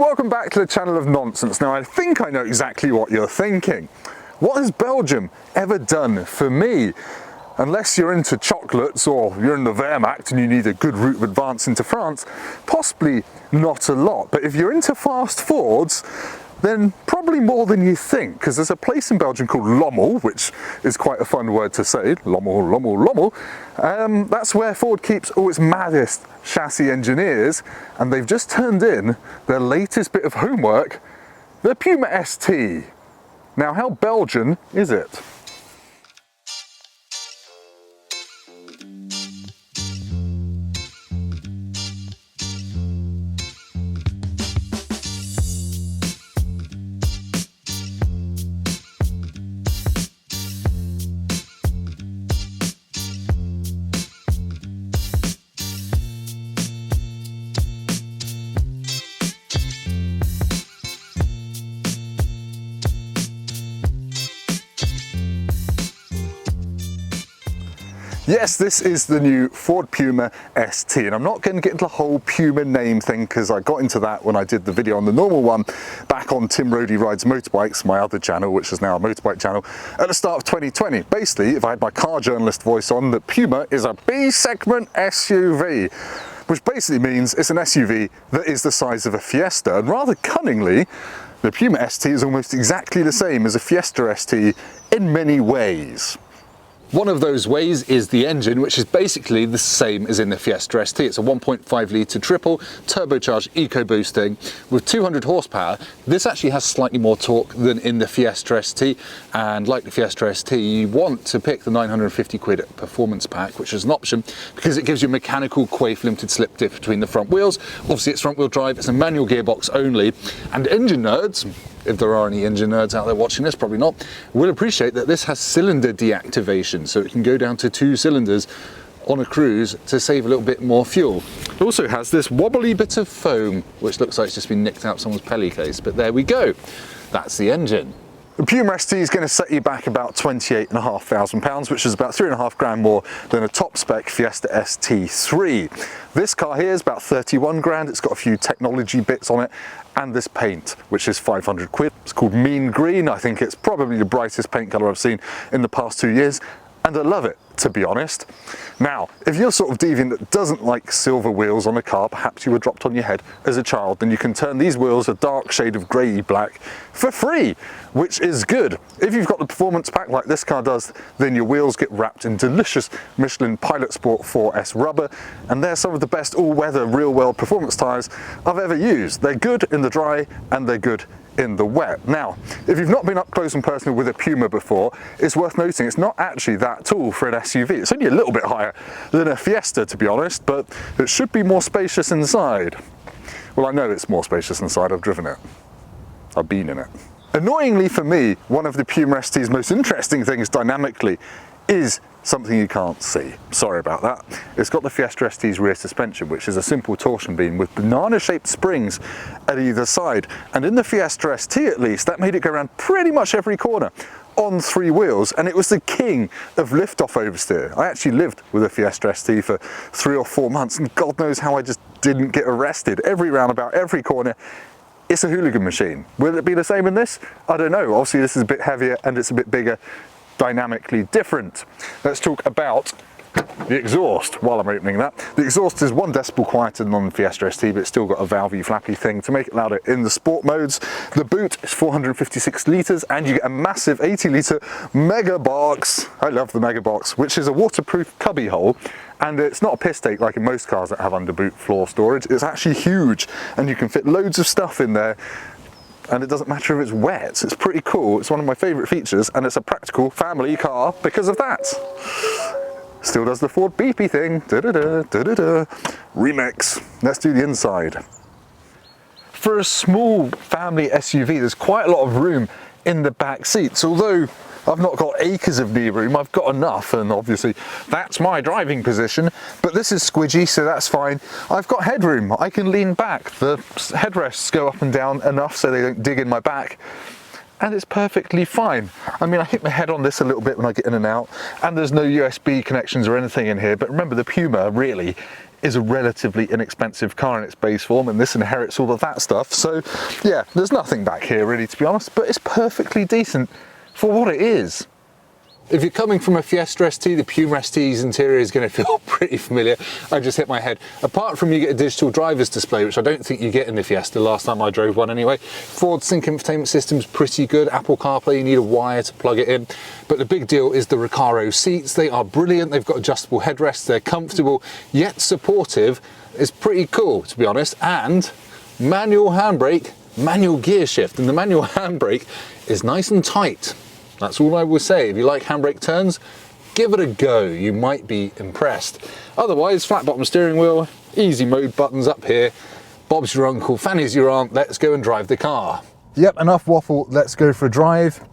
welcome back to the channel of nonsense. Now I think I know exactly what you're thinking. What has Belgium ever done for me? Unless you're into chocolates or you're in the Wehrmacht and you need a good route of advance into France, possibly not a lot. But if you're into fast Fords, then probably more than you think, because there's a place in Belgium called Lommel, which is quite a fun word to say, Lommel, Lommel, Lommel. That's where Ford keeps all its maddest chassis engineers, and they've just turned in their latest bit of homework, the Puma ST. Now, how Belgian is it? Yes, this is the new Ford Puma ST, and I'm not going to get into the whole Puma name thing because I got into that when I did the video on the normal one back on Tim Rodey Rides Motorbikes, my other channel, which is now a motorbike channel, at the start of 2020. Basically, if I had my car journalist voice on, the Puma is a B-segment SUV, which basically means it's an SUV that is the size of a Fiesta, and rather cunningly, the Puma ST is almost exactly the same as a Fiesta ST in many ways. One of those ways is the engine, which is basically the same as in the Fiesta ST. It's a 1.5 litre triple turbocharged EcoBoosting with 200 horsepower. This actually has slightly more torque than in the Fiesta ST, and like the Fiesta ST, you want to pick the 950 quid performance pack, which is an option because it gives you a mechanical Quaife limited slip diff between the front wheels. Obviously it's front wheel drive, it's a manual gearbox only, and engine nerds, if there are any engine nerds out there watching this, probably not, will appreciate that this has cylinder deactivation, so it can go down to 2 cylinders on a cruise to save a little bit more fuel. It also has this wobbly bit of foam, which looks like it's just been nicked out of someone's pelly case, but there we go. That's the engine. The Puma ST is going to set you back about £28,500, which is about 3.5 grand more than a top spec Fiesta ST3. This car here is about 31 grand. It's got a few technology bits on it, and this paint, which is 500 quid. It's called Mean Green. I think it's probably the brightest paint colour I've seen in the past 2 years, and I love it, to be honest. Now, if you're sort of deviant that doesn't like silver wheels on a car, perhaps you were dropped on your head as a child, then you can turn these wheels a dark shade of grey black for free, which is good. If you've got the performance pack like this car does, then your wheels get wrapped in delicious Michelin Pilot Sport 4S rubber, and they're some of the best all-weather real-world performance tyres I've ever used. They're good in the dry and they're good in the wet. Now, if you've not been up close and personal with a Puma before, it's worth noting it's not actually that tall for an SUV. It's only a little bit higher than a Fiesta, to be honest, but it should be more spacious inside. Well, I know it's more spacious inside, I've driven it. I've been in it. Annoyingly for me, one of the Puma ST's most interesting things dynamically is something you can't see. Sorry about that. It's got the Fiesta ST's rear suspension, which is a simple torsion beam with banana-shaped springs at either side. And in the Fiesta ST at least, that made it go around pretty much every corner on 3 wheels, and it was the king of lift-off oversteer. I actually lived with a Fiesta ST for 3 or 4 months, and God knows how I just didn't get arrested. Every roundabout, every corner, it's a hooligan machine. Will it be the same in this? I don't know. Obviously this is a bit heavier and it's a bit bigger, dynamically different. Let's talk about the exhaust while I'm opening that. The exhaust is 1 decibel quieter than on the Fiesta ST, but it's still got a valvey flappy thing to make it louder in the sport modes. The boot is 456 litres and you get a massive 80 litre mega box. I love the mega box, which is a waterproof cubby hole, and it's not a piss take like in most cars that have under boot floor storage. It's actually huge and you can fit loads of stuff in there, and it doesn't matter if it's wet. It's pretty cool. It's one of my favourite features, and it's a practical family car because of that. Still does the Ford beepy thing. Da-da-da, da-da-da. Remix. Let's do the inside. For a small family SUV, there's quite a lot of room in the back seats. Although I've not got acres of knee room, I've got enough, and obviously that's my driving position, but this is squidgy, so that's fine. I've got headroom. I can lean back. The headrests go up and down enough so they don't dig in my back, and it's perfectly fine. I mean, I hit my head on this a little bit when I get in and out, and there's no USB connections or anything in here, but remember the Puma really is a relatively inexpensive car in its base form, and this inherits all of that stuff. So yeah, there's nothing back here really, to be honest, but it's perfectly decent for what it is. If you're coming from a Fiesta ST, the Puma ST's interior is going to feel pretty familiar. I just hit my head. Apart from you get a digital driver's display, which I don't think you get in the Fiesta, last time I drove one anyway. Ford Sync infotainment system's pretty good. Apple CarPlay, you need a wire to plug it in. But the big deal is the Recaro seats. They are brilliant. They've got adjustable headrests. They're comfortable, yet supportive. It's pretty cool, to be honest. And manual handbrake, manual gear shift. And the manual handbrake is nice and tight. That's all I will say. If you like handbrake turns, give it a go. You might be impressed. Otherwise, flat bottom steering wheel, easy mode buttons up here. Bob's your uncle, Fanny's your aunt. Let's go and drive the car. Yep, enough waffle. Let's go for a drive.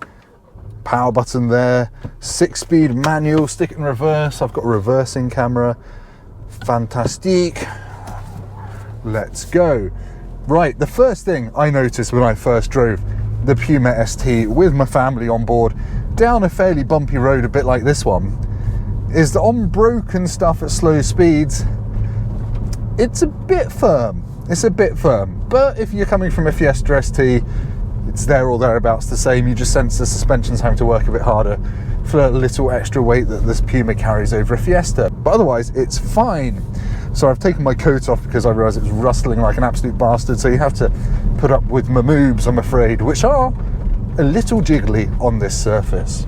Power button there. 6-speed manual, stick it in reverse. I've got a reversing camera. Fantastic. Let's go. Right, the first thing I noticed when I first drove the Puma ST with my family on board down a fairly bumpy road, a bit like this one, is that on broken stuff at slow speeds, it's a bit firm. It's a bit firm. But if you're coming from a Fiesta ST, it's there or thereabouts the same. You just sense the suspension's having to work a bit harder for a little extra weight that this Puma carries over a Fiesta. But otherwise, it's fine. So I've taken my coat off because I realised it was rustling like an absolute bastard. So you have to put up with my moobs, I'm afraid, which are a little jiggly on this surface.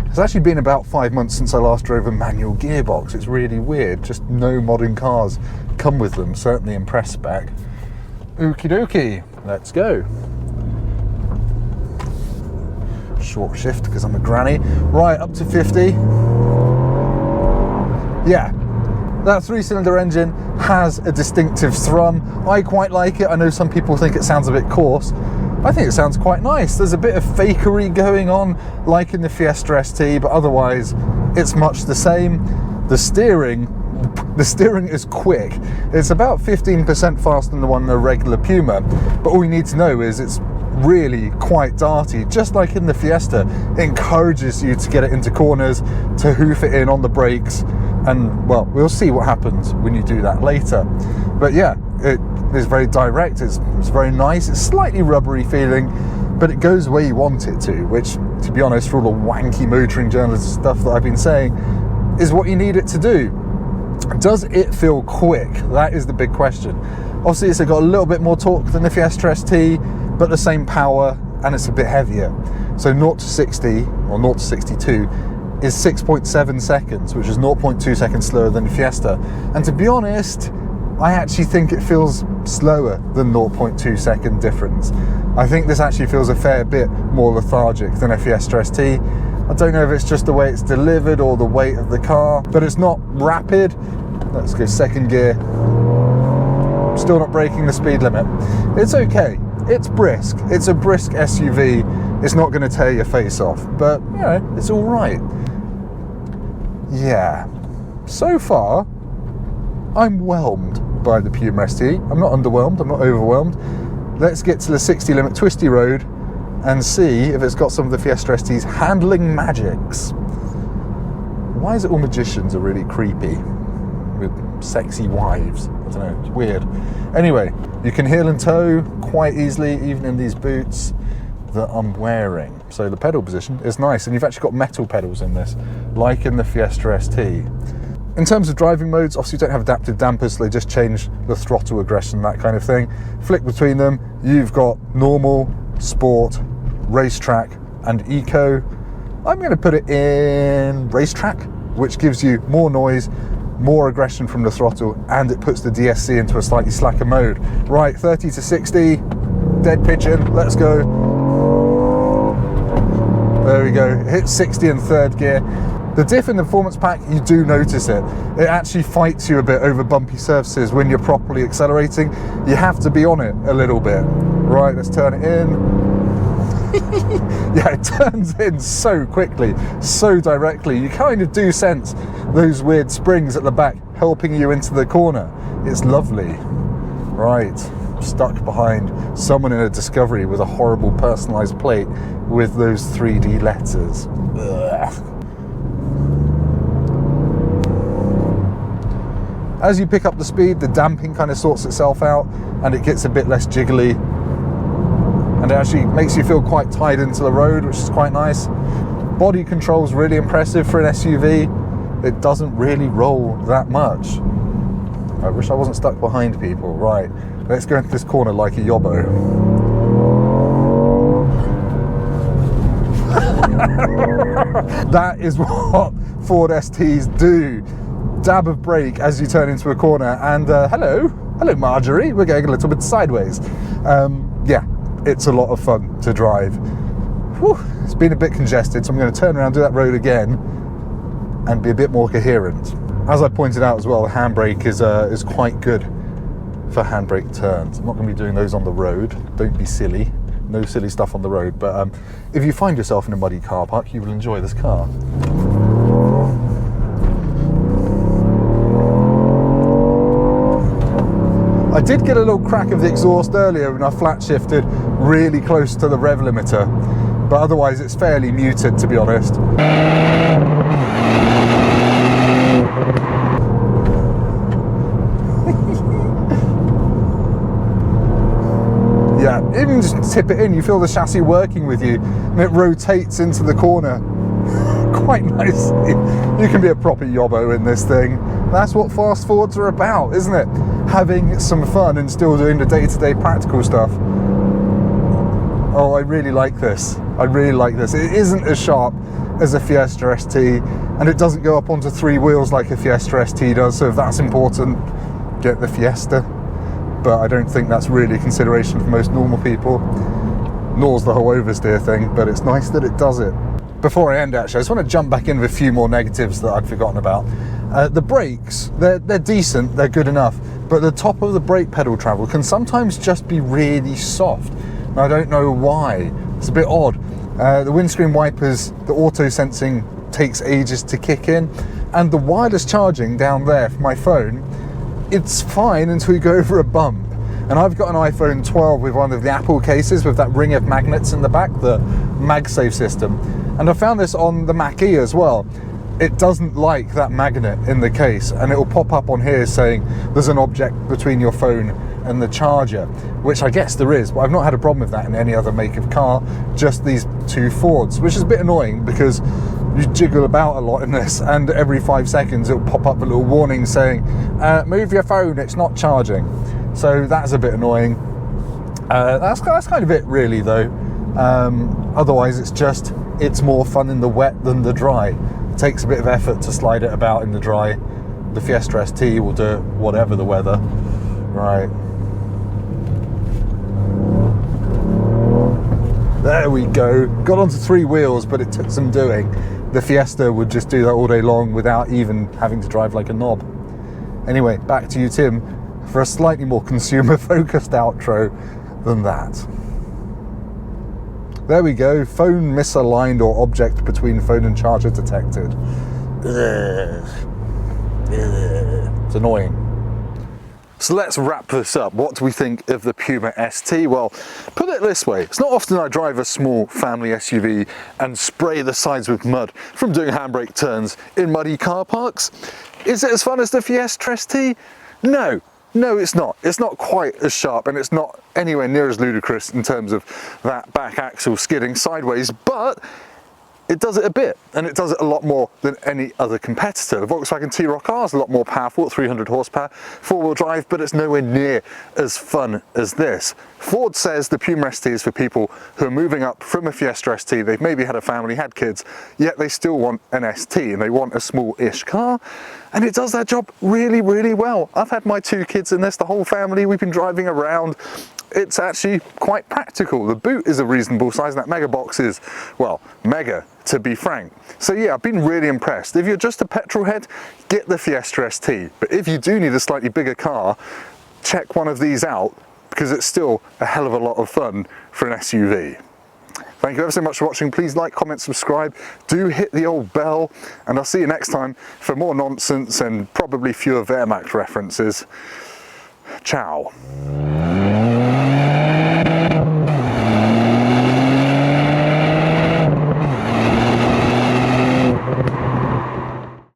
It's actually been about 5 months since I last drove a manual gearbox. It's really weird. Just no modern cars come with them, certainly in press spec. Okie dokie, let's go. Short shift because I'm a granny. Right, up to 50. Yeah. That 3-cylinder engine has a distinctive thrum. I quite like it. I know some people think it sounds a bit coarse. I think it sounds quite nice. There's a bit of fakery going on, like in the Fiesta ST, but otherwise it's much the same. The steering is quick. It's about 15% faster than the one in a regular Puma, but all you need to know is it's really quite darty, just like in the Fiesta. It encourages you to get it into corners, to hoof it in on the brakes, and well, we'll see what happens when you do that later. But yeah, it is very direct, it's very nice, it's slightly rubbery feeling, but it goes where you want it to, which, to be honest, for all the wanky motoring journalist stuff that I've been saying, is what you need it to do. Does it feel quick? That is the big question. Obviously, it's got a little bit more torque than the Fiesta ST, but the same power, and it's a bit heavier. So 0 to 60, or 0 to 62, is 6.7 seconds, which is 0.2 seconds slower than the Fiesta. And to be honest, I actually think it feels slower than 0.2 second difference. I think this actually feels a fair bit more lethargic than a Fiesta ST. I don't know if it's just the way it's delivered or the weight of the car, but it's not rapid. Let's go second gear. Still not breaking the speed limit. It's okay. It's brisk. It's a brisk SUV. It's not going to tear your face off, but you know, it's all right. Yeah. So far, I'm whelmed by the Puma ST. I'm not underwhelmed. I'm not overwhelmed. Let's get to the 60 limit twisty road and see if it's got some of the Fiesta ST's handling magics. Why is it all magicians are really creepy with sexy wives? I don't know, it's weird. Anyway, you can heel and toe quite easily, even in these boots that I'm wearing. So the pedal position is nice, and you've actually got metal pedals in this, like in the Fiesta ST. In terms of driving modes, obviously you don't have adaptive dampers, so they just change the throttle aggression, that kind of thing. Flick between them, you've got normal, sport, racetrack, and eco. I'm going to put it in racetrack, which gives you more noise, more aggression from the throttle, and it puts the DSC into a slightly slacker mode. Right, 30 to 60, dead pigeon, let's go. There we go, hit 60 in third gear. The diff in the performance pack, you do notice it. It actually fights you a bit over bumpy surfaces when you're properly accelerating. You have to be on it a little bit. Right, let's turn it in. Yeah, it turns in so quickly, so directly. You kind of do sense those weird springs at the back helping you into the corner. It's lovely. Right, stuck behind someone in a Discovery with a horrible personalised plate with those 3D letters. Ugh. As you pick up the speed, the damping kind of sorts itself out and it gets a bit less jiggly, and it actually makes you feel quite tied into the road, which is quite nice. Body control's really impressive for an SUV. It doesn't really roll that much. I wish I wasn't stuck behind people. Right, let's go into this corner like a yobbo. That is what Ford STs do. Dab of brake as you turn into a corner, and hello Marjorie, we're going a little bit sideways. Yeah, it's a lot of fun to drive. Whew, it's been a bit congested, so I'm going to turn around, do that road again, and be a bit more coherent. As I pointed out as well, the handbrake is quite good for handbrake turns. I'm not going to be doing those on the road, don't be silly. No silly stuff on the road, but if you find yourself in a muddy car park, you will enjoy this car. I did get a little crack of the exhaust earlier when I flat shifted really close to the rev limiter, but otherwise it's fairly muted, to be honest. Yeah, even just tip it in, you feel the chassis working with you, and it rotates into the corner quite nicely. You can be a proper yobbo in this thing. That's what fast forwards are about, isn't it? Having some fun and still doing the day-to-day practical stuff. Oh, I really like this. I really like this. It isn't as sharp as a Fiesta ST, and it doesn't go up onto 3 wheels like a Fiesta ST does, so if that's important, get the Fiesta. But I don't think that's really a consideration for most normal people, nor's the whole oversteer thing, but it's nice that it does it. Before I end, actually, I just want to jump back in with a few more negatives that I'd forgotten about. The brakes, they're decent, they're good enough, but the top of the brake pedal travel can sometimes just be really soft. And I don't know why. It's a bit odd. The windscreen wipers, the auto sensing takes ages to kick in, and the wireless charging down there for my phone, it's fine until you go over a bump. And I've got an iPhone 12 with one of the Apple cases with that ring of magnets in the back, the MagSafe system. And I found this on the Mach-E as well. It doesn't like that magnet in the case, and it will pop up on here saying there's an object between your phone and the charger, which I guess there is, but I've not had a problem with that in any other make of car, just these 2 Fords, which is a bit annoying because you jiggle about a lot in this, and every 5 seconds it'll pop up a little warning saying, move your phone, it's not charging. So that's a bit annoying. That's kind of it really though. Otherwise it's more fun in the wet than the dry. It takes a bit of effort to slide it about in the dry. The Fiesta ST will do it whatever the weather. Right. There we go. Got onto 3 wheels, but it took some doing. The Fiesta would just do that all day long without even having to drive like a knob. Anyway, back to you, Tim, for a slightly more consumer-focused outro than that. There we go. Phone misaligned or object between phone and charger detected. It's annoying. So let's wrap this up. What do we think of the Puma ST? Well, put it this way, it's not often I drive a small family SUV and spray the sides with mud from doing handbrake turns in muddy car parks. Is it as fun as the Fiesta ST? No. No, it's not. It's not quite as sharp, and it's not anywhere near as ludicrous in terms of that back axle skidding sideways, but it does it a bit, and it does it a lot more than any other competitor. The Volkswagen T-Roc R is a lot more powerful at 300 horsepower, 4-wheel drive, but it's nowhere near as fun as this. Ford says the Puma ST is for people who are moving up from a Fiesta ST. They've maybe had a family, had kids, yet they still want an ST, and they want a small-ish car, and it does that job really, really well. I've had my 2 kids in this, the whole family, we've been driving around. It's actually quite practical. The boot is a reasonable size, and that mega box is, well, mega, to be frank. So yeah, I've been really impressed. If you're just a petrol head, get the Fiesta ST. But if you do need a slightly bigger car, check one of these out, because it's still a hell of a lot of fun for an SUV. Thank you ever so much for watching. Please like, comment, subscribe. Do hit the old bell, and I'll see you next time for more nonsense and probably fewer Wehrmacht references. Ciao.